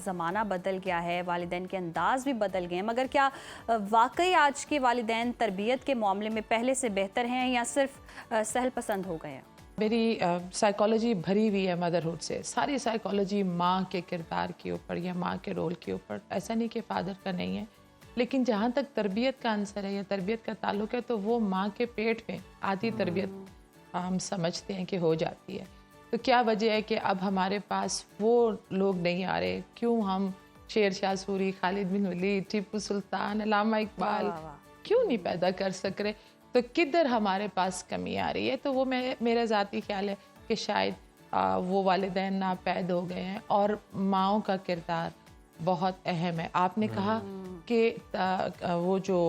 ज़माना बदल गया है, वालिदैन के अंदाज भी बदल गए हैं, मगर क्या वाकई आज के वालिदैन तरबियत के मामले में पहले से बेहतर हैं या सिर्फ सहल पसंद हो गए हैं? मेरी साइकोलॉजी भरी हुई है मदरहुड से। सारी साइकोलॉजी माँ के किरदार के ऊपर या माँ के रोल के ऊपर। ऐसा नहीं कि फादर का नहीं है, लेकिन जहाँ तक तरबियत का आंसर है या तरबियत का ताल्लुक है, तो वो माँ के पेट में आधी तरबियत हम समझते हैं कि हो जाती है। तो क्या वजह है कि अब हमारे पास वो लोग नहीं आ रहे? क्यों हम शेर शाह सूरी, खालिद बिन वलीद, टीपू सुल्तान, अल्लामा इकबाल क्यों नहीं पैदा कर सक रहे? तो किधर हमारे पास कमी आ रही है? तो वो मेरा ज़ाती ख्याल है कि शायद वो वालिदैन नापैद हो गए हैं और माँओं का किरदार बहुत अहम है। आपने कहा कि वो जो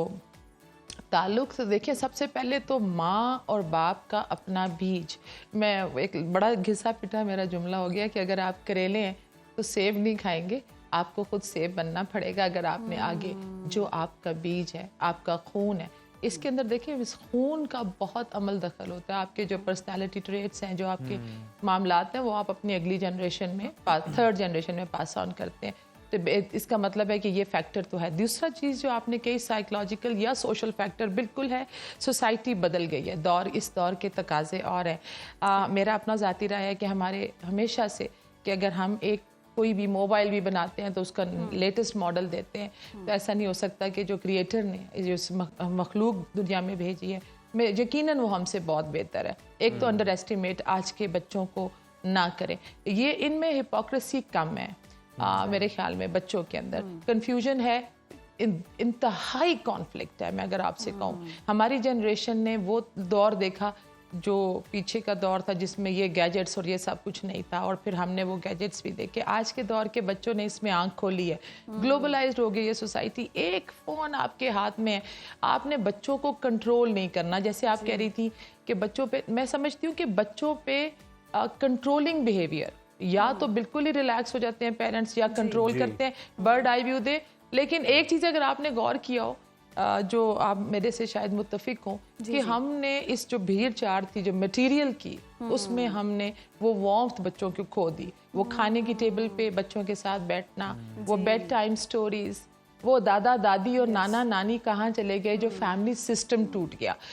ताल्लुक़ से देखिए, सबसे पहले तो माँ और बाप का अपना बीज। मैं एक बड़ा घिसा पिटा मेरा जुमला हो गया कि अगर आप करेले हैं तो सेब नहीं खाएंगे, आपको खुद सेब बनना पड़ेगा। अगर आपने आगे जो आपका बीज है, आपका खून है, इसके अंदर देखिए इस खून का बहुत अमल दखल होता है। आपके जो पर्सनालिटी ट्रेट्स हैं, जो आपके मामलात हैं, वो आप अपनी अगली जनरेशन में, थर्ड जनरेशन में पास ऑन करते हैं। तो इसका मतलब है कि ये फैक्टर तो है। दूसरा चीज़ जो आपने कही, साइकोलॉजिकल या सोशल फैक्टर, बिल्कुल है। सोसाइटी बदल गई है, इस दौर के तकाजे और हैं। मेरा अपना ज़ाती राय है कि हमारे हमेशा से कि अगर हम कोई भी मोबाइल भी बनाते हैं तो उसका लेटेस्ट मॉडल देते हैं, तो ऐसा नहीं हो सकता कि जो क्रिएटर ने जो मखलूक दुनिया में भेजी है, यकीनन वो हमसे बहुत बेहतर है। एक तो अंडर एस्टिमेट आज के बच्चों को ना करें। ये इनमें हिपोक्रेसी कम है मेरे ख्याल में। बच्चों के अंदर कन्फ्यूजन है, इंतहाई कॉन्फ्लिक्ट है। मैं अगर आपसे कहूँ, हमारी जनरेशन ने वो दौर देखा जो पीछे का दौर था जिसमें ये गैजेट्स और ये सब कुछ नहीं था, और फिर हमने वो गैजेट्स भी देखे। आज के दौर के बच्चों ने इसमें आंख खोली है। ग्लोबलाइज्ड हो गई है सोसाइटी। एक फ़ोन आपके हाथ में है, आपने बच्चों को कंट्रोल नहीं करना। जैसे आप कह रही थी कि बच्चों पे, मैं समझती हूँ कि बच्चों पे कंट्रोलिंग बिहेवियर, या तो बिल्कुल ही रिलैक्स हो जाते हैं पेरेंट्स, या कंट्रोल करते हैं, बर्ड आई व्यू दे। लेकिन एक चीज़ अगर आपने गौर किया हो, जो आप मेरे से शायद मुत्तफिक हों, कि हमने इस जो भीड़ चाड़ थी जो मटेरियल की, उसमें हमने वो वार्मथ बच्चों को खो दी। वो खाने की टेबल पे बच्चों के साथ बैठना, वो बेड टाइम स्टोरीज, वो दादा दादी और नाना नानी कहाँ चले गए, जो फैमिली सिस्टम टूट गया।